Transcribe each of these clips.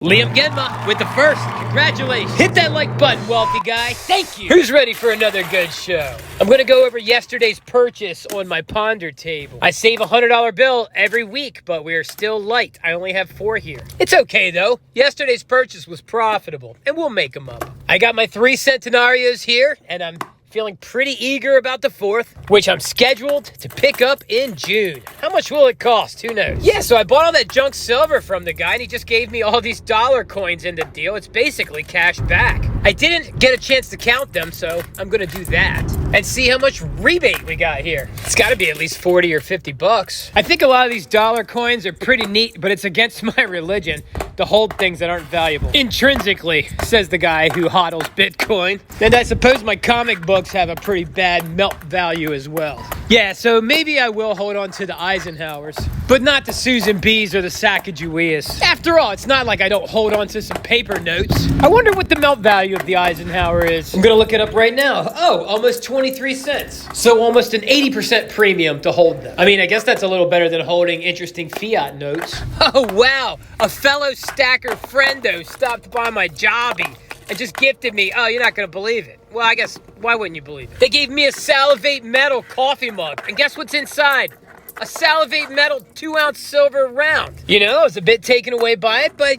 Liam Genma with the first. Congratulations. Hit that like button, wealthy guy. Thank you. Who's ready for another good show? I'm going to go over yesterday's purchase on my Ponder table. I save a $100 bill every week, but we're still light. I only have 4 here. It's okay, though. Yesterday's purchase was profitable, and we'll make them up. I got my 3 Centenarios here, and I'm feeling pretty eager about the 4th, which I'm scheduled to pick up in June. How much will it cost? Who knows? Yeah, so I bought all that junk silver from the guy, and he just gave me all these dollar coins in the deal. It's basically cash back. I didn't get a chance to count them, so I'm gonna do that and see how much rebate we got here. It's gotta be at least 40 or 50 bucks. I think a lot of these dollar coins are pretty neat, but it's against my religion to hold things that aren't valuable. Intrinsically, says the guy who hodls Bitcoin. And I suppose my comic books have a pretty bad melt value as well. Yeah, so maybe I will hold on to the Eisenhowers, but not the Susan B's or the Sacagaweas. After all, it's not like I don't hold on to some paper notes. I wonder what the melt value of the Eisenhower is. I'm gonna look it up right now. Oh, almost 23 cents. So almost an 80% premium to hold them. I mean, I guess that's a little better than holding interesting fiat notes. Oh, wow. A fellow stacker friendo stopped by my jobby and just gifted me, oh, you're not gonna believe it. Well, I guess, why wouldn't you believe it? They gave me a Salivate Metal coffee mug, and guess what's inside? A Salivate Metal 2-ounce silver round. You know, I was a bit taken away by it, but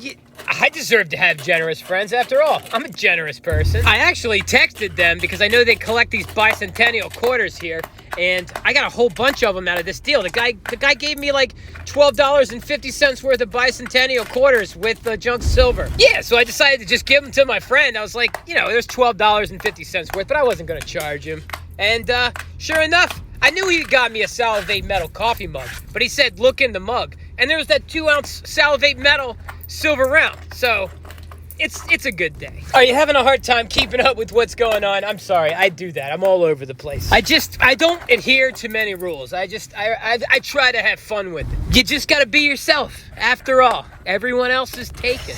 I deserve to have generous friends after all. I'm a generous person. I actually texted them because I know they collect these bicentennial quarters here, and I got a whole bunch of them out of this deal. The guy gave me like $12.50 worth of bicentennial quarters with junk silver. Yeah, so I decided to just give them to my friend. I was like, you know, there's $12.50 worth, but I wasn't gonna charge him. And sure enough, I knew he got me a Salivate Metal coffee mug, but he said, look in the mug. And there was that 2-ounce Salivate Metal silver round. So it's a good day. Are you having a hard time keeping up with what's going on? I'm sorry, I do that. I'm all over the place. I don't adhere to many rules. I try to have fun with it. You just gotta be yourself. After all, everyone else is taken.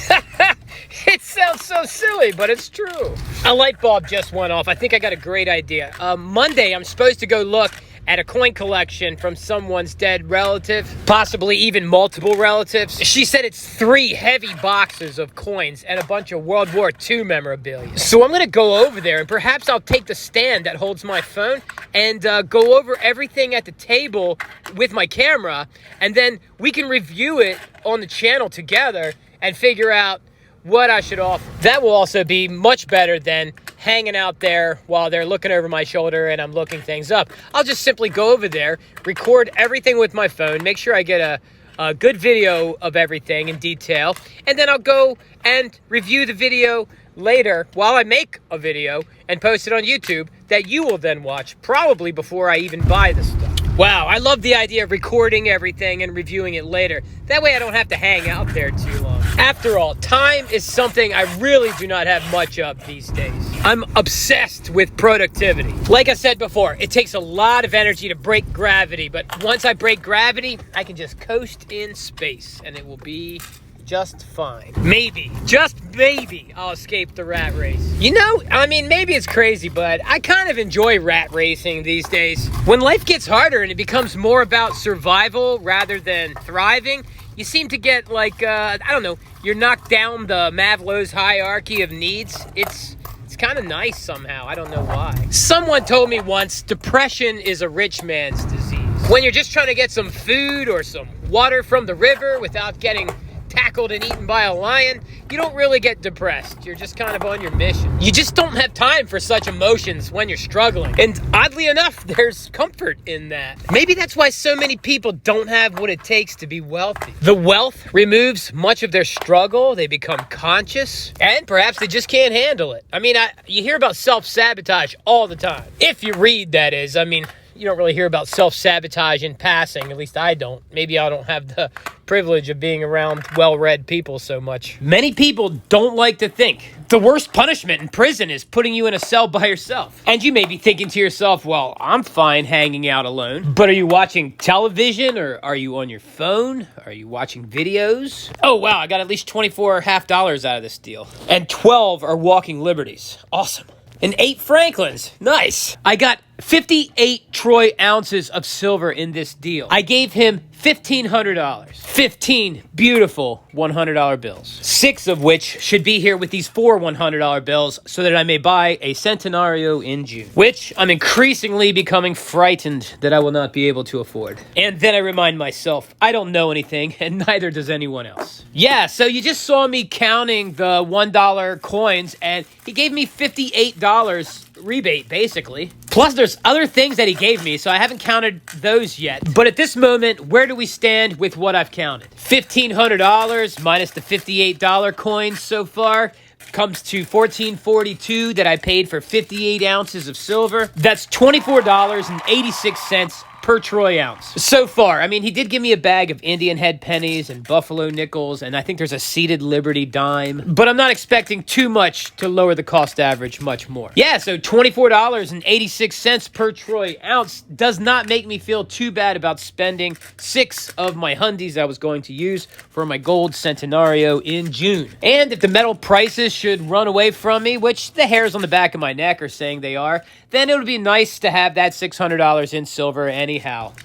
It sounds so silly, but it's true. A light bulb just went off. I think I got a great idea. Monday, I'm supposed to go look at a coin collection from someone's dead relative, possibly even multiple relatives. She said it's 3 heavy boxes of coins and a bunch of World War II memorabilia. So I'm gonna go over there, and perhaps I'll take the stand that holds my phone and go over everything at the table with my camera, and then we can review it on the channel together and figure out what I should offer. That will also be much better than hanging out there while they're looking over my shoulder and I'm looking things up. I'll just simply go over there, record everything with my phone, make sure I get a good video of everything in detail, and then I'll go and review the video later while I make a video and post it on YouTube that you will then watch, probably before I even buy the stuff. Wow, I love the idea of recording everything and reviewing it later. That way I don't have to hang out there too long. After all, time is something I really do not have much of these days. I'm obsessed with productivity. Like I said before, it takes a lot of energy to break gravity, but once I break gravity, I can just coast in space and it will be just fine. Maybe, just maybe, I'll escape the rat race. You know, I mean, maybe it's crazy, but I kind of enjoy rat racing these days. When life gets harder and it becomes more about survival rather than thriving, you seem to get like, I don't know, you're knocked down the Maslow's hierarchy of needs. It's kind of nice somehow. I don't know why. Someone told me once, depression is a rich man's disease. When you're just trying to get some food or some water from the river without getting tackled and eaten by a lion, you don't really get depressed. You're just kind of on your mission. You just don't have time for such emotions when you're struggling. And oddly enough, there's comfort in that. Maybe that's why so many people don't have what it takes to be wealthy. The wealth removes much of their struggle. They become conscious, and perhaps they just can't handle it. I mean, you hear about self-sabotage all the time. If you read, that is. I mean, you don't really hear about self-sabotage in passing. At least I don't. Maybe I don't have the privilege of being around well-read people so much. Many people don't like to think. The worst punishment in prison is putting you in a cell by yourself. And you may be thinking to yourself, well, I'm fine hanging out alone. But are you watching television, or are you on your phone? Are you watching videos? Oh, wow, I got at least $24 half dollars out of this deal. And 12 are walking liberties. Awesome. And 8 Franklins. Nice. I got 58 Troy ounces of silver in this deal. I gave him $1,500. 15 beautiful $100 bills. 6 of which should be here with these 4 $100 bills so that I may buy a Centenario in June, which I'm increasingly becoming frightened that I will not be able to afford. And then I remind myself, I don't know anything, and neither does anyone else. Yeah, so you just saw me counting the $1 coins, and he gave me $58 rebate, basically. Plus, there's other things that he gave me, so I haven't counted those yet. But at this moment, where do we stand with what I've counted? $1,500 minus the $58 coins so far comes to $1,442 that I paid for 58 ounces of silver. That's $24.86 per troy ounce. So far, I mean, he did give me a bag of Indian head pennies and buffalo nickels, and I think there's a seated Liberty dime, but I'm not expecting too much to lower the cost average much more. Yeah, so $24.86 per troy ounce does not make me feel too bad about spending 6 of my hundies I was going to use for my gold Centenario in June. And if the metal prices should run away from me, which the hairs on the back of my neck are saying they are, then it would be nice to have that $600 in silver anyhow.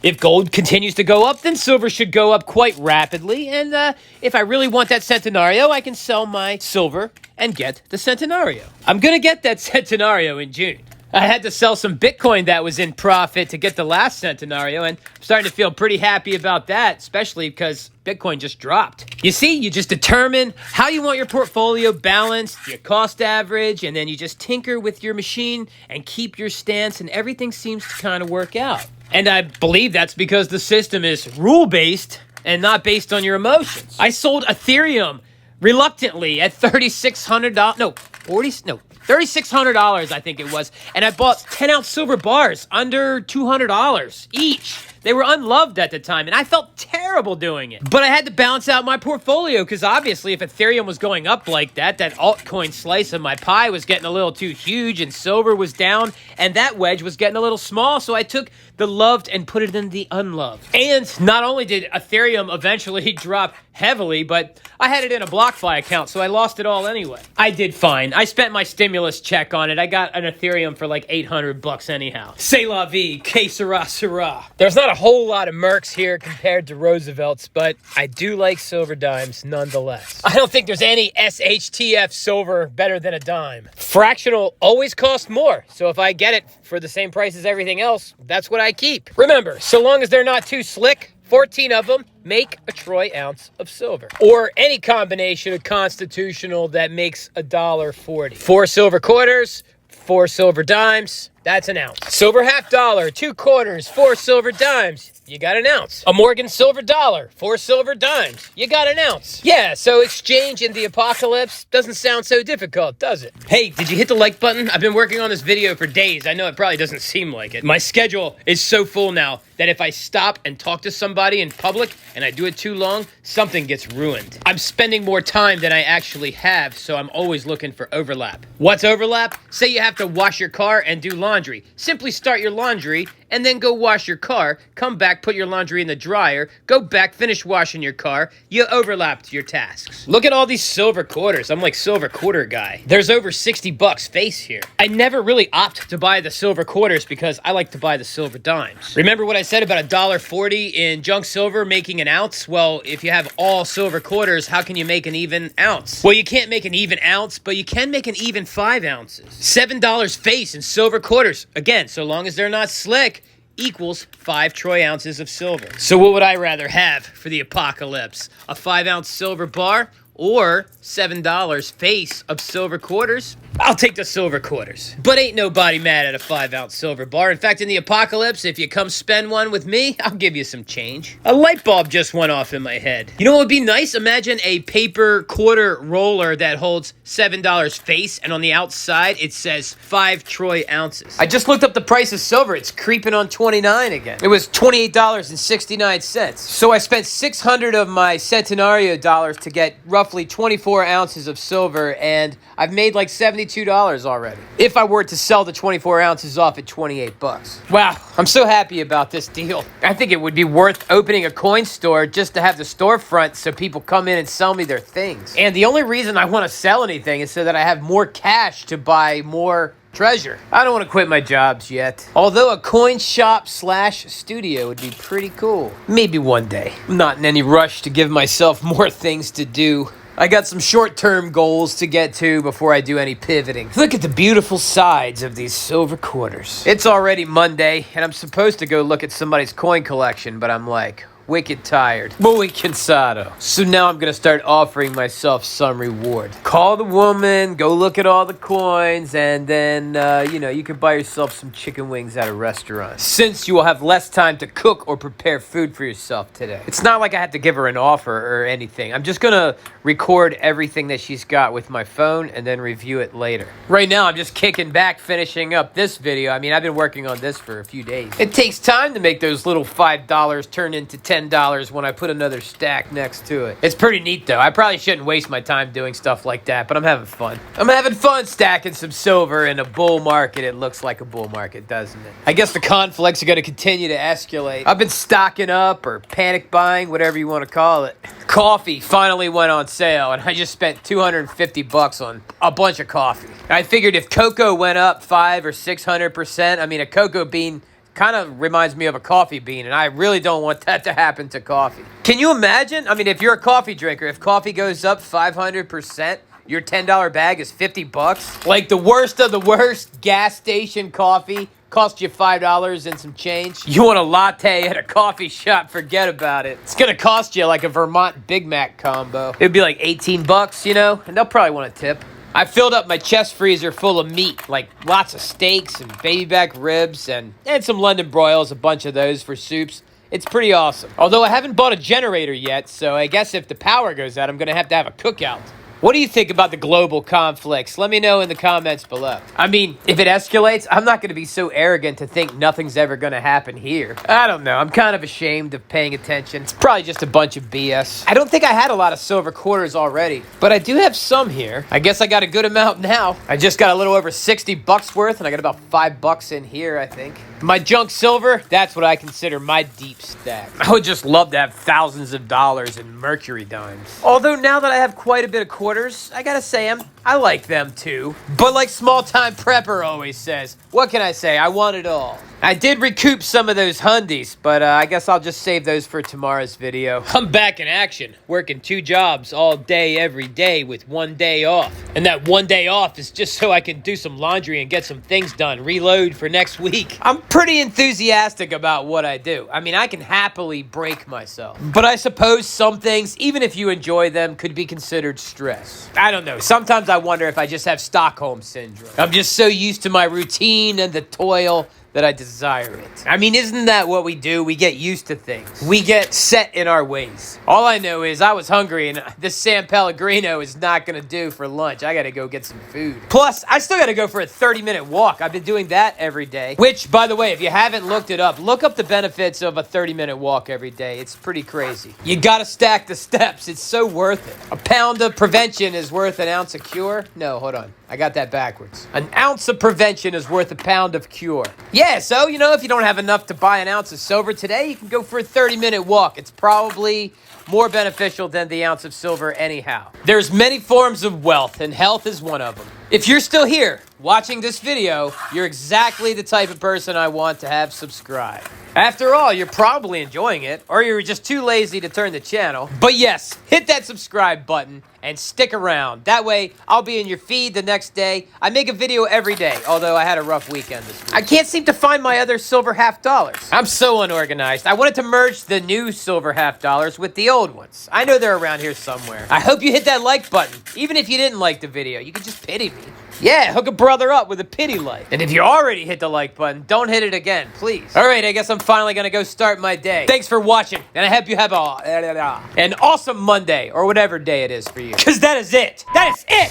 If gold continues to go up, then silver should go up quite rapidly. And if I really want that Centenario, I can sell my silver and get the Centenario. I'm going to get that Centenario in June. I had to sell some Bitcoin that was in profit to get the last Centenario, and I'm starting to feel pretty happy about that, especially because Bitcoin just dropped. You see, you just determine how you want your portfolio balanced, your cost average, and then you just tinker with your machine and keep your stance, and everything seems to kind of work out. And I believe that's because the system is rule-based and not based on your emotions. I sold Ethereum reluctantly at $3,600, I think it was. And I bought 10-ounce silver bars under $200 each. They were unloved at the time, and I felt terrible doing it. But I had to balance out my portfolio, because obviously if Ethereum was going up like that, that altcoin slice of my pie was getting a little too huge, and silver was down, and that wedge was getting a little small, so I took the loved and put it in the unloved. And not only did Ethereum eventually drop heavily, but I had it in a BlockFi account, so I lost it all anyway. I did fine. I spent my stimulus check on it. I got an Ethereum for like $800 anyhow. C'est la vie, que sera, sera. There's not a whole lot of Mercs here compared to Roosevelt's, but I do like silver dimes nonetheless. I don't think there's any SHTF silver better than a dime. Fractional always costs more, so if I get it for the same price as everything else, that's what I keep. Remember, so long as they're not too slick, 14 of them make a troy ounce of silver. Or any combination of constitutional that makes $1.40. 4 silver quarters, 4 silver dimes, that's an ounce. Silver $half, 2 quarters, 4 silver dimes, you got an ounce. A Morgan silver dollar, 4 silver dimes, you got an ounce. Yeah, so exchange in the apocalypse doesn't sound so difficult, does it? Hey, did you hit the like button? I've been working on this video for days. I know it probably doesn't seem like it. My schedule is so full now that if I stop and talk to somebody in public and I do it too long, something gets ruined. I'm spending more time than I actually have, so I'm always looking for overlap. What's overlap? Say you have to wash your car and do laundry. Simply start your laundry and then go wash your car, come back, put your laundry in the dryer, go back, finish washing your car. You overlapped your tasks. Look at all these silver quarters. I'm like silver quarter guy. There's over $60 face here. I never really opt to buy the silver quarters because I like to buy the silver dimes. Remember what I said about $1.40 in junk silver making an ounce? Well, if you have all silver quarters, how can you make an even ounce? Well, you can't make an even ounce, but you can make an even 5 ounces. $7 face in silver quarters. Again, so long as they're not slick, equals 5 troy ounces of silver. So what would I rather have for the apocalypse? A 5-ounce silver bar or $7 face of silver quarters? I'll take the silver quarters. But ain't nobody mad at a 5-ounce silver bar. In fact, in the apocalypse, if you come spend one with me, I'll give you some change. A light bulb just went off in my head. You know what would be nice? Imagine a paper quarter roller that holds $7 face, and on the outside, it says 5 troy ounces. I just looked up the price of silver. It's creeping on 29 again. It was $28.69. So I spent 600 of my Centenario dollars to get roughly 24 ounces of silver, and I've made like $72 already. If I were to sell the 24 ounces off at $28. Wow, I'm so happy about this deal. I think it would be worth opening a coin store just to have the storefront so people come in and sell me their things. And the only reason I want to sell anything is so that I have more cash to buy more Treasure. I don't want to quit my jobs yet. Although a coin shop slash studio would be pretty cool. Maybe one day. I'm not in any rush to give myself more things to do. I got some short-term goals to get to before I do any pivoting. Look at the beautiful sides of these silver quarters. It's already Monday, and I'm supposed to go look at somebody's coin collection, but I'm like, wicked tired. Muy cansado. So now I'm gonna start offering myself some reward. Call the woman, go look at all the coins, and then, you can buy yourself some chicken wings at a restaurant. Since you will have less time to cook or prepare food for yourself today. It's not like I have to give her an offer or anything. I'm just gonna record everything that she's got with my phone and then review it later. Right now, I'm just kicking back, finishing up this video. I mean, I've been working on this for a few days. It takes time to make those little $5 turn into $10 when I put another stack next to it. It's pretty neat though. I probably shouldn't waste my time doing stuff like that, but I'm having fun. I'm having fun stacking some silver in a bull market. It looks like a bull market, doesn't it? I guess the conflicts are going to continue to escalate. I've been stocking up or panic buying, whatever you want to call it. Coffee finally went on sale, and I just spent $250 on a bunch of coffee. I figured if cocoa went up 500 or 600%, I mean, a cocoa bean kind of reminds me of a coffee bean, and I really don't want that to happen to coffee. Can you imagine? I mean, if you're a coffee drinker, if coffee goes up 500%, your $10 bag is $50. Like the worst of the worst gas station coffee cost you $5 and some change. You want a latte at a coffee shop, forget about it. It's gonna cost you like a Vermont Big Mac combo. It'd be like $18, and they'll probably want a tip. I filled up my chest freezer full of meat, like lots of steaks and baby back ribs and some London broils, a bunch of those for soups. It's pretty awesome. Although I haven't bought a generator yet, so I guess if the power goes out, I'm going to have a cookout. What do you think about the global conflicts? Let me know in the comments below. I mean, if it escalates, I'm not going to be so arrogant to think nothing's ever going to happen here. I don't know. I'm kind of ashamed of paying attention. It's probably just a bunch of BS. I don't think I had a lot of silver quarters already, but I do have some here. I guess I got a good amount now. I just got a little over $60 worth, and I got about $5 in here, I think. My junk silver, that's what I consider my deep stack. I would just love to have thousands of dollars in mercury dimes. Although now that I have quite a bit of quarters, I gotta say, I like them too. But like small-time prepper always says, what can I say? I want it all. I did recoup some of those hundies, but I guess I'll just save those for tomorrow's video. I'm back in action, working 2 jobs all day, every day with 1 day off. And that 1 day off is just so I can do some laundry and get some things done, reload for next week. I'm pretty enthusiastic about what I do. I mean, I can happily break myself. But I suppose some things, even if you enjoy them, could be considered stress. I don't know. Sometimes I wonder if I just have Stockholm Syndrome. I'm just so used to my routine and the toil that I desire it. I mean, isn't that what we do? We get used to things. We get set in our ways. All I know is I was hungry, and this San Pellegrino is not gonna do for lunch. I gotta go get some food. Plus, I still gotta go for a 30-minute walk. I've been doing that every day. Which, by the way, if you haven't looked it up, look up the benefits of a 30-minute walk every day. It's pretty crazy. You gotta stack the steps. It's so worth it. A pound of prevention is worth an ounce of cure. No, hold on. I got that backwards. An ounce of prevention is worth a pound of cure. Yeah, so, if you don't have enough to buy an ounce of silver today, you can go for a 30-minute walk. It's probably more beneficial than the ounce of silver anyhow. There's many forms of wealth, and health is one of them. If you're still here watching this video, you're exactly the type of person I want to have subscribe. After all, you're probably enjoying it, or you're just too lazy to turn the channel. But yes, hit that subscribe button and stick around. That way, I'll be in your feed the next day. I make a video every day, although I had a rough weekend this week. I can't seem to find my other silver half dollars. I'm so unorganized. I wanted to merge the new silver half dollars with the old ones. I know they're around here somewhere. I hope you hit that like button. Even if you didn't like the video, you could just pity me. Yeah, hook a brother up with a pity like. And if you already hit the like button, don't hit it again, please. All right, I guess I'm finally gonna go start my day. Thanks for watching, and I hope you have an awesome Monday, or whatever day it is for you. Because that is it. That is it.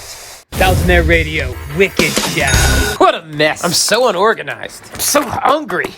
Thousand Air Radio, Wicked Show. What a mess. I'm so unorganized. I'm so hungry.